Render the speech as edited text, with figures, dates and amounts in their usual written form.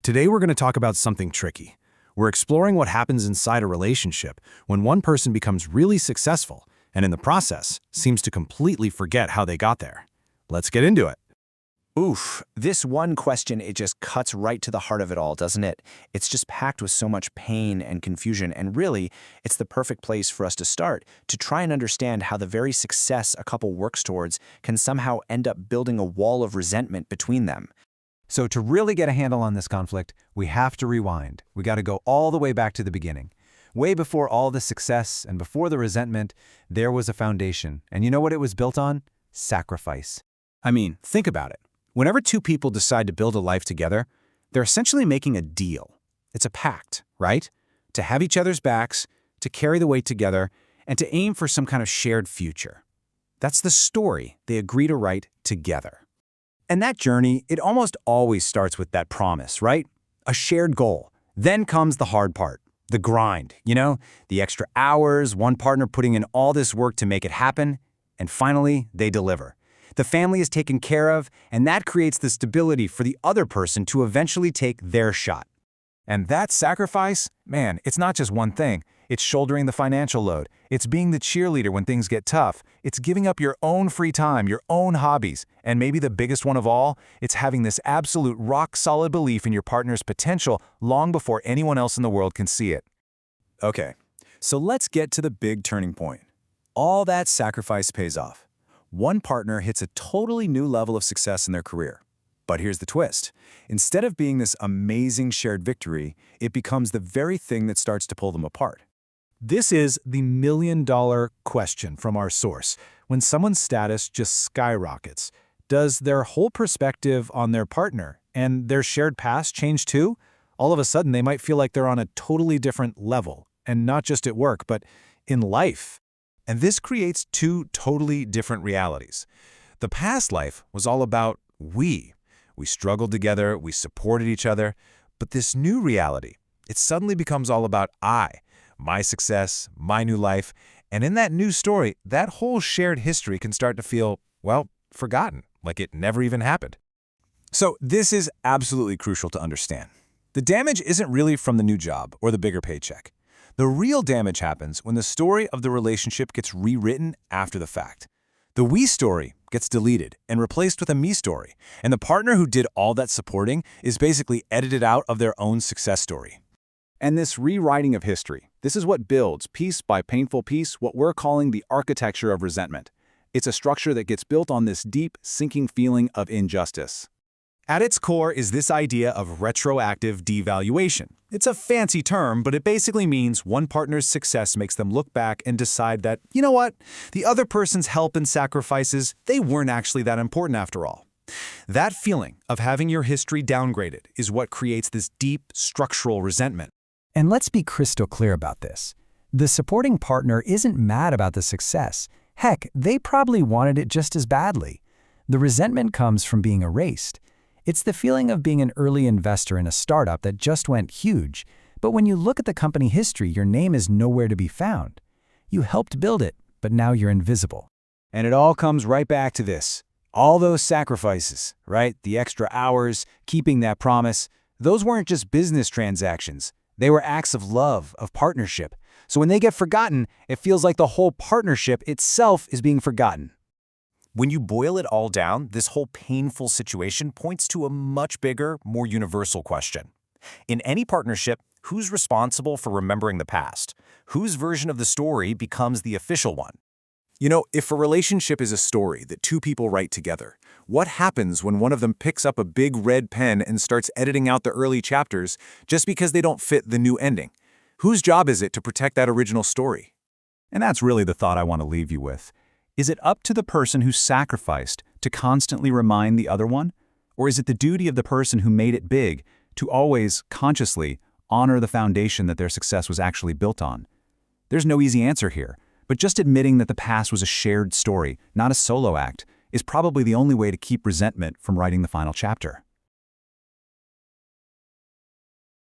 Today we're going to talk about something tricky. We're exploring what happens inside a relationship when one person becomes really successful and in the process seems to completely forget how they got there. Let's get into it. Oof, this one question, it just cuts right to the heart of it all, doesn't it? It's just packed with so much pain and confusion, and really, it's the perfect place for us to start, to try and understand how the very success a couple works towards can somehow end up building a wall of resentment between them. So to really get a handle on this conflict, we have to rewind. We got to go all the way back to the beginning. Way before all the success and before the resentment, there was a foundation. And you know what it was built on? Sacrifice. I mean, think about it. Whenever two people decide to build a life together, they're essentially making a deal. It's a pact, right? To have each other's backs, to carry the weight together, and to aim for some kind of shared future. That's the story they agree to write together. And that journey, it almost always starts with that promise, right? A shared goal. Then comes the hard part, the grind, the extra hours, one partner putting in all this work to make it happen, and finally, they deliver. The family is taken care of, and that creates the stability for the other person to eventually take their shot. And that sacrifice, man, it's not just one thing. It's shouldering the financial load. It's being the cheerleader when things get tough. It's giving up your own free time, your own hobbies. And maybe the biggest one of all, it's having this absolute rock-solid belief in your partner's potential long before anyone else in the world can see it. Okay, so let's get to the big turning point. All that sacrifice pays off. One partner hits a totally new level of success in their career. But here's the twist. Instead of being this amazing shared victory, it becomes the very thing that starts to pull them apart. This is the million-dollar question from our source. When someone's status just skyrockets, does their whole perspective on their partner and their shared past change too? All of a sudden, they might feel like they're on a totally different level, and not just at work, but in life. And this creates two totally different realities. The past life was all about we. We struggled together, we supported each other. But this new reality, it suddenly becomes all about I, my success, my new life. And in that new story, that whole shared history can start to feel, well, forgotten, like it never even happened. So this is absolutely crucial to understand. The damage isn't really from the new job or the bigger paycheck. The real damage happens when the story of the relationship gets rewritten after the fact. The we story gets deleted and replaced with a me story, and the partner who did all that supporting is basically edited out of their own success story. And this rewriting of history, this is what builds, piece by painful piece, what we're calling the architecture of resentment. It's a structure that gets built on this deep, sinking feeling of injustice. At its core is this idea of retroactive devaluation. It's a fancy term, but it basically means one partner's success makes them look back and decide that, you know what, the other person's help and sacrifices, they weren't actually that important after all. That feeling of having your history downgraded is what creates this deep structural resentment. And let's be crystal clear about this. The supporting partner isn't mad about the success. Heck, they probably wanted it just as badly. The resentment comes from being erased. It's the feeling of being an early investor in a startup that just went huge, but when you look at the company history, your name is nowhere to be found. You helped build it, but now you're invisible. And it all comes right back to this. All those sacrifices, right? The extra hours, keeping that promise, those weren't just business transactions. They were acts of love, of partnership. So when they get forgotten, it feels like the whole partnership itself is being forgotten. When you boil it all down, this whole painful situation points to a much bigger, more universal question. In any partnership, who's responsible for remembering the past? Whose version of the story becomes the official one? If a relationship is a story that two people write together, what happens when one of them picks up a big red pen and starts editing out the early chapters just because they don't fit the new ending? Whose job is it to protect that original story? And that's really the thought I want to leave you with. Is it up to the person who sacrificed to constantly remind the other one? Or is it the duty of the person who made it big to always, consciously, honor the foundation that their success was actually built on? There's no easy answer here, but just admitting that the past was a shared story, not a solo act, is probably the only way to keep resentment from writing the final chapter.